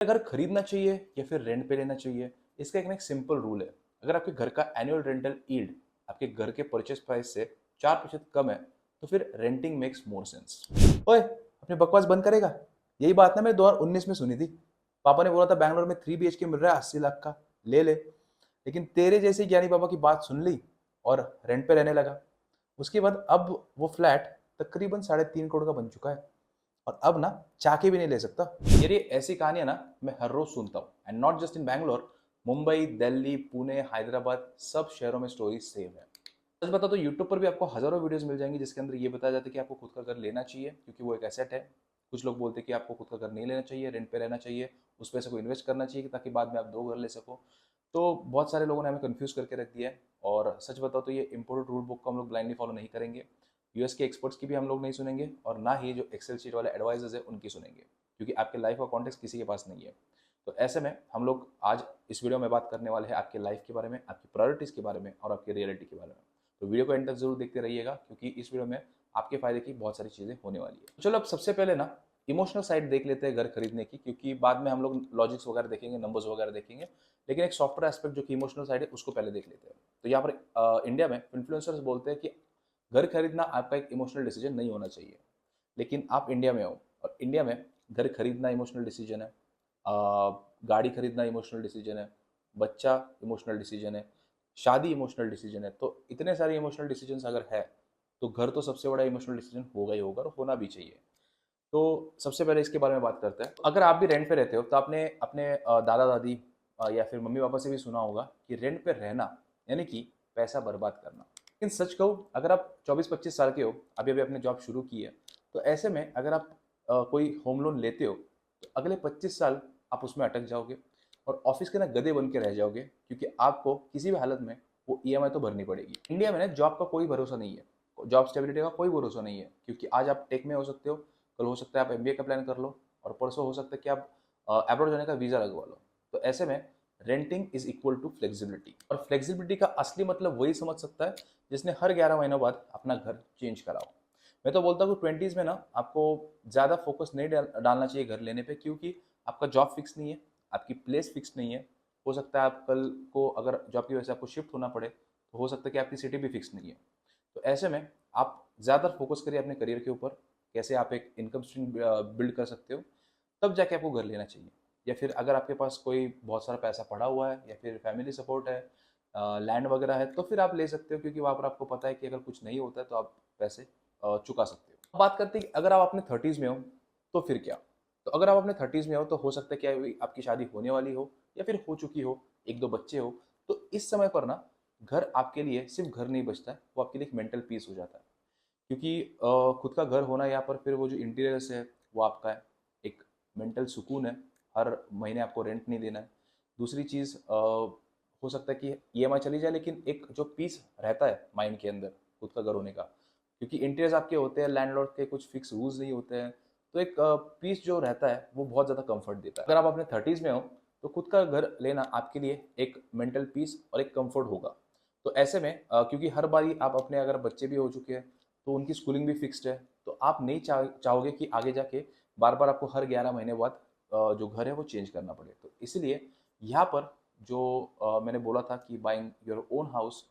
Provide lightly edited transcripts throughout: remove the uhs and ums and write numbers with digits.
घर खरीदना चाहिए या फिर रेंट पे लेना चाहिए, इसका एक सिंपल रूल है। अगर आपके घर का एनुअल रेंटल यील्ड आपके घर के परचेस प्राइस से 4% कम है, तो फिर रेंटिंग मेक्स मोर सेंस। ओए, अपनी बकवास बंद करेगा? यही बात ना मैंने 2019 में सुनी थी। पापा ने बोला था बैंगलोर में 3 BHK मिल रहा है 80 लाख का, ले ले। लेकिन तेरे जैसे ज्ञानी पापा की बात सुन ली और रेंट पे रहने लगा। उसके बाद अब वो फ्लैट तकरीबन 3.5 करोड़ का बन चुका है, और अब ना चाके भी नहीं ले सकता। ये ऐसी कहानियां ना मैं हर रोज सुनता हूँ, and not just in Bangalore. Mumbai, Delhi, Pune, Hyderabad, सब शहरों में स्टोरी सेम है। सच बता तो यूट्यूब पर भी आपको हजारों वीडियोस मिल जाएंगी जिसके अंदर ये बताया जाता है कि आपको खुद का घर लेना चाहिए क्योंकि वो एक एसेट है। कुछ लोग बोलते हैं कि आपको खुद का घर नहीं लेना चाहिए, रेंट पे रहना चाहिए, उस पैसे को इन्वेस्ट करना चाहिए ताकि बाद में आप 2 घर ले सको। तो बहुत सारे लोगों ने हमें कंफ्यूज करके रख दिया है। और सच बताओ तो ये इम्पोर्टेड रूल बुक को हम लोग ब्लाइंडली फॉलो नहीं करेंगे। यूएस के एक्सपर्ट्स की भी हम लोग नहीं सुनेंगे, और ना ही जो एक्सेल शीट वाले एडवाइजर्स है उनकी सुनेंगे, क्योंकि आपके लाइफ का कॉन्टेक्स्ट किसी के पास नहीं है। तो ऐसे में हम लोग आज इस वीडियो में बात करने वाले हैं आपके लाइफ के बारे में, आपकी प्रायोरिटीज़ के बारे में और आपकी रियलिटी के बारे में। तो वीडियो को एंड तक जरूर देखते रहिएगा, क्योंकि इस वीडियो में आपके फायदे की बहुत सारी चीज़ें होने वाली है। तो चलो अब सबसे पहले ना इमोशनल साइड देख लेते हैं घर खरीदने की, क्योंकि बाद में हम लोग लॉजिक्स वगैरह देखेंगे, नंबर्स वगैरह देखेंगे। लेकिन एक सॉफ्टवेयर एस्पेक्ट जो कि इमोशनल साइड है उसको पहले देख लेते हैं। तो यहाँ पर इंडिया में इन्फ्लुएंसर्स बोलते हैं कि घर खरीदना आपका एक इमोशनल डिसीजन नहीं होना चाहिए। लेकिन आप इंडिया में हो, और इंडिया में घर खरीदना इमोशनल डिसीजन है, गाड़ी खरीदना इमोशनल डिसीजन है, बच्चा इमोशनल डिसीजन है, शादी इमोशनल डिसीजन है। तो इतने सारे इमोशनल डिसीजन अगर है, तो घर तो सबसे बड़ा इमोशनल डिसीजन होगा ही होगा, और होना भी चाहिए। तो सबसे पहले इसके बारे में बात करते हैं। अगर आप भी रेंट पे रहते हो तो आपने अपने दादा दादी या फिर मम्मी पापा से भी सुना होगा कि रेंट पे रहना यानी कि पैसा बर्बाद करना। लेकिन सच कहूँ, अगर आप 24-25 साल के हो, अभी अभी अपने जॉब शुरू की है, तो ऐसे में अगर आप कोई होम लोन लेते हो, तो अगले 25 साल आप उसमें अटक जाओगे और ऑफिस के ना गधे बन के रह जाओगे, क्योंकि आपको किसी भी हालत में वो ईएमआई तो भरनी पड़ेगी। इंडिया में ना जॉब का कोई भरोसा नहीं है, जॉब स्टेबिलिटी का कोई भरोसा नहीं है, क्योंकि आज आप टेक में हो सकते हो, कल हो सकता है आप एमबीए का प्लान कर लो, और परसों हो सकता है कि आप अब्रॉड जाने का वीज़ा लगवा लो। तो ऐसे में renting is equal to flexibility, और फ्लेक्सिबिलिटी का असली मतलब वही समझ सकता है जिसने हर 11 महीनों बाद अपना घर चेंज करा हो। मैं तो बोलता हूँ कि 20s में ना आपको ज़्यादा फोकस नहीं डालना चाहिए घर लेने पे, क्योंकि आपका जॉब फिक्स नहीं है, आपकी प्लेस फिक्स नहीं है। हो सकता है आप कल को अगर जॉब की वजह से आपको शिफ्ट होना पड़े, तो हो सकता है कि आपकी सिटी भी फिक्स नहीं है। तो ऐसे में आप ज़्यादा फोकस करिए अपने करियर के ऊपर, कैसे आप एक इनकम स्ट्रीम बिल्ड कर सकते हो, तब जाके आपको घर लेना चाहिए। या फिर अगर आपके पास कोई बहुत सारा पैसा पड़ा हुआ है या फिर फैमिली सपोर्ट है, लैंड वगैरह है, तो फिर आप ले सकते हो, क्योंकि वहाँ पर आपको पता है कि अगर कुछ नहीं होता है तो आप पैसे चुका सकते हो। अब बात करते हैं कि अगर आप अपने 30s में हो, तो फिर क्या। तो अगर आप अपने 30s में हो, तो हो सकता है कि अभी आपकी शादी होने वाली हो या फिर हो चुकी हो, एक दो बच्चे हो। तो इस समय पर ना घर आपके लिए सिर्फ घर नहीं बचता है, वो आपके लिए एक मेंटल पीस हो जाता है। क्योंकि खुद का घर होना, यहाँ पर फिर वो जो इंटीरियर्स है वो आपका है, एक मेंटल सुकून है, हर महीने आपको रेंट नहीं देना है। दूसरी चीज़, हो सकता है कि ईएमआई चली जाए, लेकिन एक जो पीस रहता है माइंड के अंदर खुद का घर होने का, क्योंकि इंटीरियर्स आपके होते हैं, लैंडलॉर्ड के कुछ फिक्स रूल्स नहीं होते हैं। तो एक पीस जो रहता है वो बहुत ज़्यादा कंफर्ट देता है। अगर आप अपने 30s में हो, तो खुद का घर लेना आपके लिए एक मेंटल पीस और एक कंफर्ट होगा। तो ऐसे में क्योंकि हर बारी आप अपने अगर बच्चे भी हो चुके हैं, तो उनकी स्कूलिंग भी फिक्स्ड है, तो आप नहीं चाहोगे कि आगे जाके बार बार आपको हर 11 महीने बाद जो घर है वो चेंज करना पड़े। तो इसलिए यहाँ पर जो मैंने बोला था कि बाइंग योर ओन हाउस,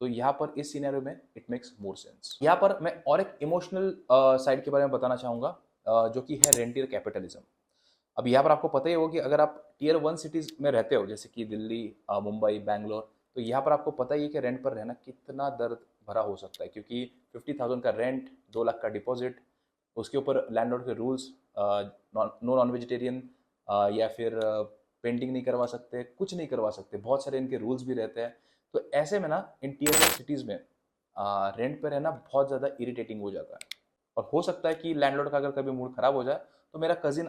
तो यहाँ पर इस सिनेरियो में इट मेक्स मोर सेंस। यहाँ पर मैं और एक इमोशनल साइड के बारे में बताना चाहूँगा, जो कि है रेंटियर कैपिटलिज्म। अब यहाँ पर आपको पता ही होगा कि अगर आप टियर 1 सिटीज़ में रहते हो, जैसे कि दिल्ली, मुंबई, बैंगलोर, तो यहाँ पर आपको पता ही है कि रेंट पर रहना कितना दर्द भरा हो सकता है, क्योंकि 50,000 का रेंट, 2 लाख का डिपॉजिट, उसके ऊपर लैंडलॉर्ड के रूल्स, नो नॉन वेजिटेरियन, या फिर पेंटिंग नहीं करवा सकते, कुछ नहीं करवा सकते, बहुत सारे इनके रूल्स भी रहते हैं। तो ऐसे में ना इन टियर 1 सिटीज़ में रेंट पर रहना बहुत ज़्यादा इरिटेटिंग हो जाता है। और हो सकता है कि लैंडलॉर्ड का अगर कभी मूड खराब हो जाए, तो मेरा कजिन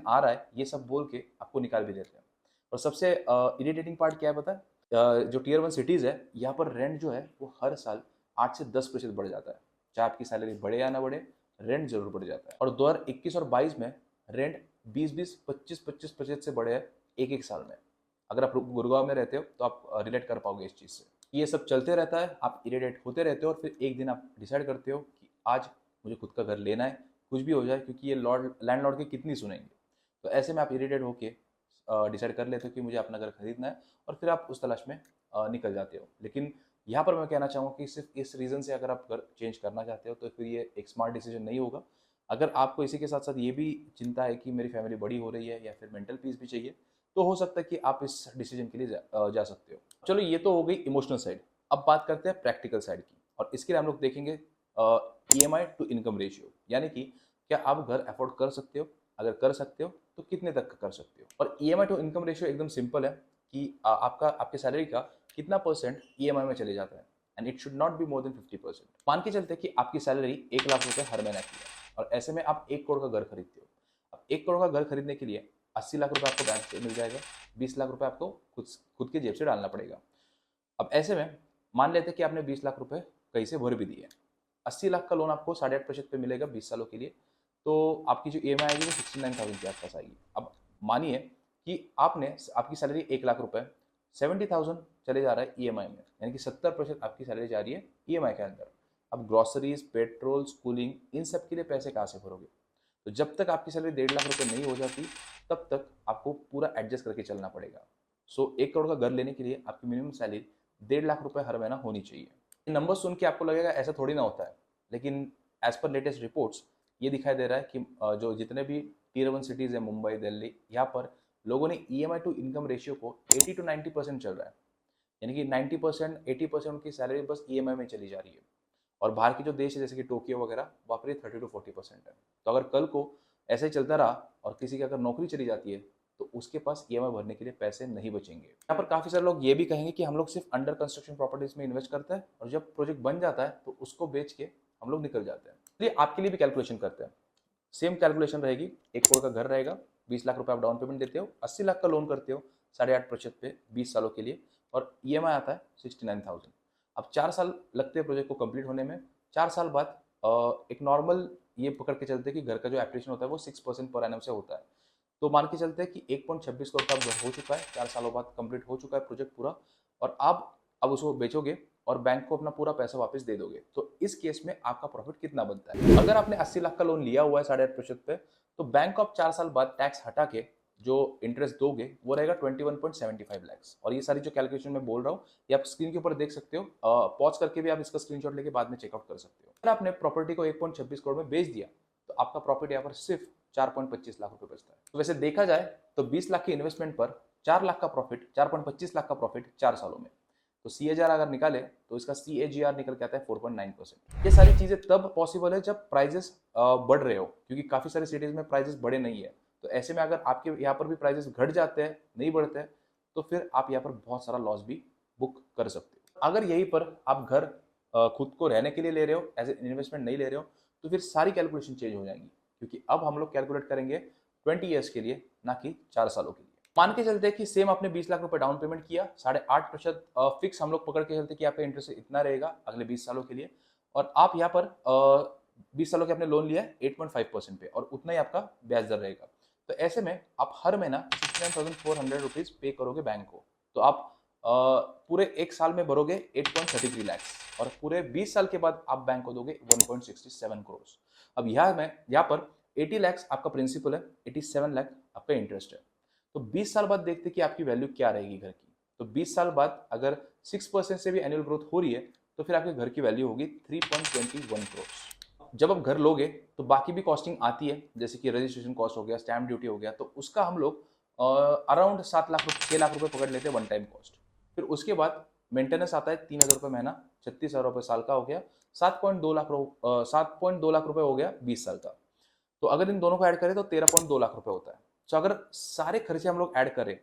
आ रहा है, ये सब बोल के आपको निकाल भी देते हैं। और सबसे इरिटेटिंग पार्ट क्या है पता है? जो टियर 1 सिटीज़ है, यहाँ पर रेंट जो है वो हर साल 8 से 10% बढ़ जाता है। चाहे आपकी सैलरी बढ़े या ना बढ़े, रेंट जरूर बढ़ जाता है। और 2021 और 22 में रेंट 20-20, 25-25% से बढ़े हैं एक एक साल में। अगर आप गुड़गांव में रहते हो तो आप रिलेट कर पाओगे इस चीज़ से। ये सब चलते रहता है, आप इरिटेट होते रहते हो, और फिर एक दिन आप डिसाइड करते हो कि आज मुझे खुद का घर लेना है, कुछ भी हो जाए, क्योंकि ये लॉर्ड लैंडलॉर्ड की कितनी सुनेंगे। तो ऐसे में आप इरिटेट होके डिसाइड कर लेते हो कि मुझे अपना घर खरीदना है और फिर आप उस तलाश में निकल जाते हो। लेकिन यहाँ पर मैं कहना चाहूँगा कि सिर्फ इस रीज़न से अगर आप घर चेंज करना चाहते हो तो फिर ये एक स्मार्ट डिसीजन नहीं होगा। अगर आपको इसी के साथ साथ ये भी चिंता है कि मेरी फैमिली बड़ी हो रही है या फिर मेंटल पीस भी चाहिए, तो हो सकता है कि आप इस डिसीजन के लिए जा सकते हो। चलो ये तो हो गई इमोशनल साइड। अब बात करते हैं प्रैक्टिकल साइड की, और इसके लिए हम लोग देखेंगे EMI टू इनकम रेशियो, यानी कि क्या आप घर अफोर्ड कर सकते हो, अगर कर सकते हो तो कितने तक का कर सकते हो। और EMI टू इनकम रेशियो एकदम सिंपल है कि आपका आपके सैलरी का कितना परसेंट EMI में चले जाता है, and it should not be more than 50%। मान के चलते कि आपकी सैलरी 1 लाख रुपए हर महीने की है और ऐसे में आप 1 करोड़ का घर खरीदते हो। अब 1 करोड़ का घर खरीदने के लिए 80 लाख रुपए आपको बैंक से मिल जाएगा, 20 लाख रुपए आपको खुद खुद की जेब से डालना पड़ेगा। अब ऐसे में मान लेते हैं कि आपने 20 लाख रुपए कहीं से भर भी दिए, 80 लाख का लोन आपको 8.5% पे मिलेगा 20 सालों के लिए, तो आपकी जो EMI आएगी वो 69,000 के आसपास आएगी। अब मानिए कि आपकी सैलरी 1 लाख रुपए, 70,000 चले जा रहा है EMI में, यानी कि 70% आपकी सैलरी जा रही है EMI के अंदर। अब ग्रॉसरीज, पेट्रोल, स्कूलिंग, इन सब के लिए पैसे कहाँ से भरोगे। तो जब तक आपकी सैलरी 1.5 लाख रुपए नहीं हो जाती तब तक आपको पूरा एडजस्ट करके चलना पड़ेगा। सो 1 करोड़ का घर लेने के लिए आपकी मिनिमम सैलरी 1.5 लाख रुपए हर महीना होनी चाहिए। ये नंबर सुन के आपको लगेगा ऐसा थोड़ी ना होता है, लेकिन एज पर लेटेस्ट रिपोर्ट्स ये दिखाई दे रहा है कि जो जितने भी टीयर 1 सिटीज़ है, मुंबई, दिल्ली, यहाँ पर लोगों ने EMI टू इनकम रेशियो को 80 to 90% चल रहा है, यानी कि 90% 80% उनकी सैलरी बस EMI में चली जा रही है। और बाहर के जो देश है जैसे कि टोक्यो वगैरह, वहाँ पर 30 to 40% है। तो अगर कल को ऐसा ही चलता रहा और किसी की अगर नौकरी चली जाती है तो उसके पास EMI भरने के लिए पैसे नहीं बचेंगे। यहाँ पर काफ़ी सारे लोग ये भी कहेंगे कि हम लोग सिर्फ अंडर कंस्ट्रक्शन प्रॉपर्टीज में इन्वेस्ट करते हैं और जब प्रोजेक्ट बन जाता है तो उसको बेच के हम लोग निकल जाते हैं। इसलिए आपके लिए भी कैलकुलेशन करते हैं। सेम कैलकुलेशन रहेगी, 1 करोड़ का घर रहेगा, 20 लाख रुपए आप डाउन पेमेंट देते हो, 80 लाख का लोन करते हो 8.5% पे 20 सालों के लिए, और EMI आता है 69,000। अब 4 साल लगते हैं प्रोजेक्ट को कंप्लीट होने में। 4 साल बाद एक नॉर्मल ये पकड़ के चलते हैं कि घर का जो एप्रिसिएशन होता है वो 6% पर एनम से होता है। तो मान के चलते हैं कि 1.26 करोड़ का घर हो चुका है, 4 सालों बाद कंप्लीट हो चुका है प्रोजेक्ट पूरा, और आप अब उसको बेचोगे और बैंक को अपना पूरा पैसा वापस दे दोगे, तो इस केस में आपका प्रॉफिट कितना बनता है। अगर आपने 80 लाख का लोन लिया हुआ है 8.5% पे, तो बैंक को आप 4 साल बाद टैक्स हटा के जो इंटरेस्ट दोगे वो रहेगा 21.75 लाख। और ये सारी जो कैलकुलेशन मैं बोल रहा हूँ ये आप स्क्रीन के ऊपर देख सकते हो, पॉज करके भी आप इसका स्क्रीनशॉट लेके बाद में चेकआउट कर सकते हो। अगर आपने प्रॉपर्टी को 1.26 करोड़ में बेच दिया तो आपका प्रॉफिट यहाँ पर सिर्फ 4.25 लाख रुपए बचता है। तो वैसे देखा जाए तो 20 लाख की इन्वेस्टमेंट पर 4 लाख का प्रॉफिट, 4.25 लाख का प्रॉफिट 4 सालों में। तो CAGR अगर निकाले तो इसका CAGR निकल के आता है 4.9%। ये सारी चीजें तब पॉसिबल है जब प्राइजेस बढ़ रहे हो, क्योंकि काफी सारी सिटीज में प्राइजेस बढ़े नहीं है। तो ऐसे में अगर आपके यहाँ पर भी प्राइजेस घट जाते हैं, नहीं बढ़ते हैं, तो फिर आप यहाँ पर बहुत सारा लॉस भी बुक कर सकते हो। अगर यहीं पर आप घर खुद को रहने के लिए ले रहे हो, एज ए इन्वेस्टमेंट नहीं ले रहे हो, तो फिर सारी कैलकुलेशन चेंज हो जाएंगी, क्योंकि अब हम लोग कैलकुलेट करेंगे 20 ईयर्स के लिए, ना कि 4 सालों के लिए। मान के चलते हैं कि सेम आपने 20 लाख रुपए डाउन पेमेंट किया, 8.5% फिक्स हम लोग पकड़ के चलते कि आपका इंटरेस्ट इतना रहेगा अगले 20 सालों के लिए, और आप यहाँ पर 20 सालों के आपने लोन लिया 8.5% पे, और उतना ही आपका ब्याज दर रहेगा। तो ऐसे में आप हर महीना 69,400 रुपीज पे करोगे बैंक को। तो आप पूरे 1 साल में भरोगे 8.33 लाख, और पूरे 20 साल के बाद आप बैंक को दोगे 1.67 करोड़। अब यहाँ पर 80 लाख आपका प्रिंसिपल है, 87 लाख आपका इंटरेस्ट है। तो 20 साल बाद देखते कि आपकी वैल्यू क्या रहेगी घर की। तो 20 साल बाद अगर 6% से भी एनुअल ग्रोथ हो रही है तो फिर आपके घर की वैल्यू होगी 3.21 करोड़। जब आप घर लोगे तो बाकी भी कॉस्टिंग आती है, जैसे कि रजिस्ट्रेशन कॉस्ट हो गया, स्टैम्प ड्यूटी हो गया, तो उसका हम लोग अराउंड 6 लाख रुपए पकड़ लेते हैं वन टाइम कॉस्ट। फिर उसके बाद मेंटेनेंस आता है 3,000 रुपये महीना, 36,000 रुपये साल का हो गया, 7.2 लाख रुपए हो गया 20 साल का। तो अगर इन दोनों को ऐड करें तो 13.2 लाख रुपए होता है। तो अगर सारे खर्चे हम लोग ऐड करें,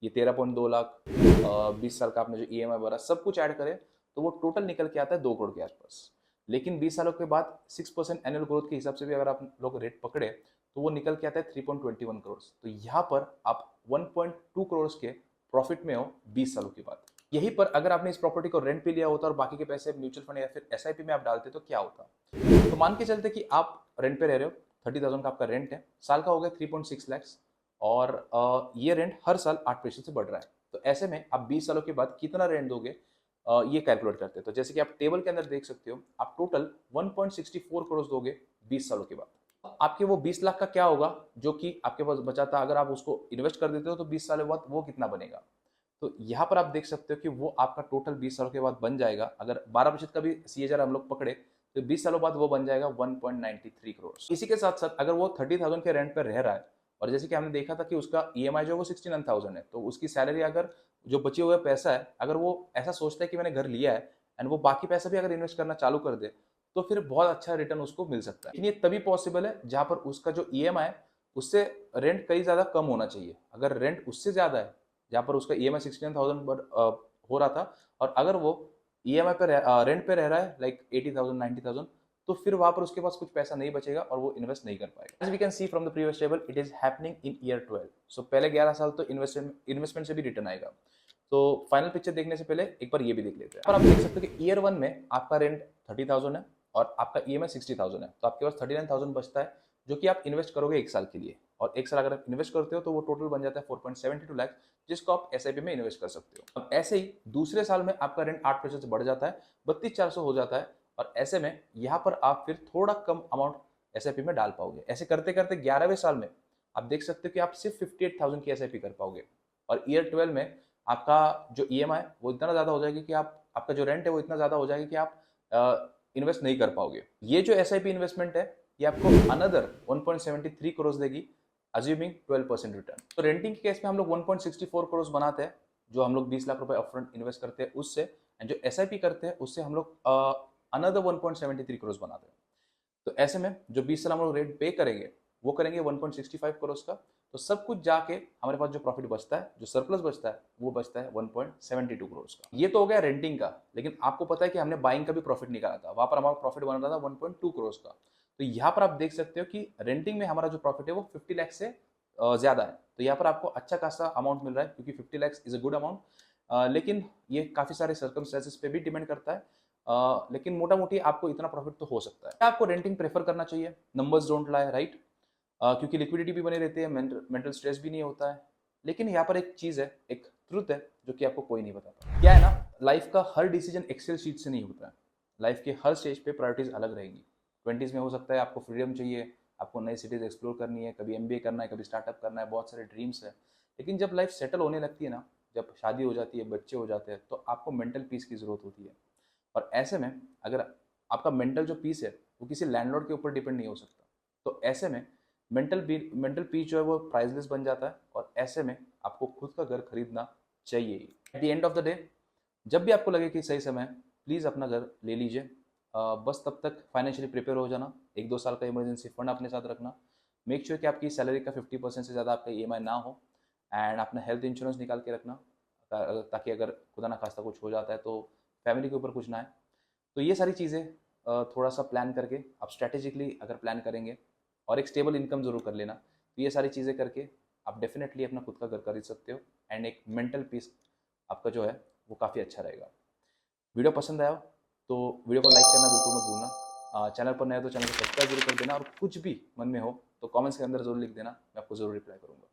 ये 13.2 लाख, 20 साल का आपने जो EMI भरा, सब कुछ ऐड करें तो वो टोटल निकल के आता है 2 करोड़ के आसपास। लेकिन 20 सालों के बाद 6% एनुअल ग्रोथ के हिसाब से भी अगर आप लोग रेट पकड़े तो वो निकल के आता है 3.21 करोड़। तो यहाँ पर आप 1.2 करोड़ के प्रॉफिट में हो 20 सालों के बाद। यहीं पर अगर आपने इस प्रॉपर्टी को रेंट पे लिया होता और बाकी के पैसे म्यूचुअल फंड या फिर SIP में आप डालते तो क्या होता। तो मान के चलते कि आप रेंट पे रह रहे हो, 30,000 का आपका रेंट है, साल का हो गया 3.6 लाख, और ये रेंट हर साल 8% से बढ़ रहा है। तो ऐसे में आप 20 सालों के बाद कितना रेंट दोगे, ये कैलकुलेट करते हैं। तो जैसे कि आप टेबल के अंदर देख सकते हो, आप टोटल 1.64 करोड़ दोगे 20 सालों के बाद। आपके वो 20 लाख का क्या होगा जो कि आपके पास बचा था, अगर आप उसको इन्वेस्ट कर देते हो तो 20 सालों बाद वो कितना बनेगा। तो यहाँ पर आप देख सकते हो कि वो आपका टोटल 20 सालों के बाद बन जाएगा। अगर 12% का भी सीएजआर हम लोग पकड़े तो 20 सालों बाद वो बन जाएगा 1.93 करोड़। इसी के साथ साथ अगर वो 30,000 के रेंट पर रह रहा है और जैसे कि हमने देखा था कि उसका ईएमआई जो वो 69,000 है, तो उसकी सैलरी अगर जो बचे हुए पैसा है, अगर वो ऐसा सोचता है कि मैंने घर लिया है एंड वो बाकी पैसा भी अगर इन्वेस्ट करना चालू कर दे, तो फिर बहुत अच्छा रिटर्न उसको मिल सकता है। लेकिन ये तभी पॉसिबल है जहां पर उसका जो ईएमआई है उससे रेंट कई ज्यादा कम होना चाहिए। अगर रेंट उससे ज्यादा है, जहां पर उसका ईएमआई 69,000 पर हो रहा था, और अगर वो ईएमआई पे रेंट पे रह रहा है लाइक 80,000 90,000, तो फिर वहां पर उसके पास कुछ पैसा नहीं बचेगा और वो इन्वेस्ट नहीं कर पाएगा। As we can see from the previous table, it is happening in year 12। So पहले 11 साल तो इन्वेस्टमेंट से भी रिटर्न आएगा। तो फाइनल पिक्चर देखने से पहले एक बार ये भी देख लेते हैं। और आप देख सकते हो कि ईयर 1 में आपका रेंट 30,000 है और आपका ईएमआई 60,000 है, तो आपके पास 39,000 बचता है जो कि आप इन्वेस्ट करोगे एक साल के लिए। और एक साल अगर आप इन्वेस्ट करते हो तो वो टोटल बन जाता है 4.72 लाख, जिसको आप एसआईपी में इन्वेस्ट कर सकते हो। अब ऐसे ही दूसरे साल में आपका रेंट 8% से बढ़ जाता है, 32,400 हो जाता है, और ऐसे में यहाँ पर आप फिर थोड़ा कम अमाउंट एसआईपी में डाल पाओगे। ऐसे करते करते 11वें साल में आप देख सकते हो कि आप सिर्फ 58,000 की एसआईपी कर पाओगे। और ईयर 12 में आपका जो ईएमआई वो इतना ज्यादा हो जाएगा कि आप, आपका जो रेंट है वो इतना ज्यादा हो जाएगा कि आप इन्वेस्ट नहीं कर पाओगे। ये जो एसआईपी इन्वेस्टमेंट है ये आपको अनदर 1.73 करोड़ देगी, अज्यूमिंग 12% रिटर्न। तो रेंटिंग के केस में हम लोग 1.64 करोड़ बनाते हैं, जो हम लोग 20 लाख रुपए अपफ्रंट इन्वेस्ट करते हैं उससे, एंड जो एसआईपी करते हैं उससे हम लोग अनदर 1.73 करोड़ बनाते हैं। तो ऐसे में जो 20 साल हम लोग रेंट पे करेंगे वो करेंगे 1.65 करोड़ का। तो सब कुछ जाके हमारे पास जो प्रॉफिट बचता है, जो सरप्लस बचता है, वो बचता है 1.72 करोड़ का। ये तो हो गया रेंटिंग का। लेकिन आपको पता है कि हमने बाइंग का भी प्रॉफिट निकाला था, वहां पर हमारा प्रॉफिट बन रहा था 1.2 करोड़ का। तो यहाँ पर आप देख सकते हो कि रेंटिंग में हमारा जो प्रॉफिट है वो 50 लाख से ज्यादा है। तो यहाँ पर आपको अच्छा खासा अमाउंट मिल रहा है, क्योंकि 50 lakh is a good amount. लेकिन ये काफी सारे सर्कमस्टेंसेस पे भी डिपेंड करता है। लेकिन मोटा मोटी आपको इतना प्रॉफिट तो हो सकता है। आपको रेंटिंग प्रेफर करना चाहिए, नंबर्स डोंट लाई, राइट? क्योंकि लिक्विडिटी भी बनी रहती है, मेंटल स्ट्रेस भी नहीं होता है। लेकिन यहाँ पर एक चीज है, एक ट्रुथ है जो कि आपको कोई नहीं बताता। क्या है ना, लाइफ का हर डिसीजन एक्सेल शीट से नहीं होता है। लाइफ के हर स्टेज पे प्रायोरिटीज अलग रहेंगी। 20s में हो सकता है आपको फ्रीडम चाहिए, आपको नई सिटीज एक्सप्लोर करनी है, कभी एमबीए करना है, कभी स्टार्टअप करना है, बहुत सारे ड्रीम्स है। लेकिन जब लाइफ सेटल होने लगती है ना, जब शादी हो जाती है, बच्चे हो जाते हैं, तो आपको मेंटल पीस की जरूरत होती है। और ऐसे में अगर आपका मेंटल जो पीस है वो किसी लैंडलॉर्ड के ऊपर डिपेंड नहीं हो सकता, तो ऐसे में मेंटल पीस जो है वो प्राइसलेस बन जाता है। और ऐसे में आपको खुद का घर खरीदना चाहिए ही। At the end of the day, जब भी आपको लगे कि सही समय है, प्लीज़ अपना घर ले लीजिए। बस तब तक फाइनेंशियली प्रिपेयर हो जाना, 1-2 साल का इमरजेंसी फंड अपने साथ रखना। मेक श्योर कि आपकी सैलरी का 50% से ज़्यादा आपका ईएमआई ना हो, एंड अपना हेल्थ इंश्योरेंस निकाल के रखना, ताकि अगर खुदा ना खास्ता कुछ हो जाता है तो फैमिली के ऊपर कुछ ना आए। तो ये सारी चीज़ें थोड़ा सा प्लान करके आप स्ट्रैटेजिकली अगर प्लान करेंगे, और एक स्टेबल इनकम जरूर कर लेना, तो ये सारी चीज़ें करके आप डेफिनेटली अपना खुद का घर खरीद सकते हो, एंड एक मेंटल पीस आपका जो है वो काफ़ी अच्छा रहेगा। वीडियो पसंद आया हो तो वीडियो को लाइक करना बिल्कुल मत भूलना। चैनल पर नए हो तो चैनल को सब्सक्राइब जरूर कर देना, और कुछ भी मन में हो तो कमेंट्स के अंदर जरूर लिख देना, मैं आपको जरूर रिप्लाई करूँगा।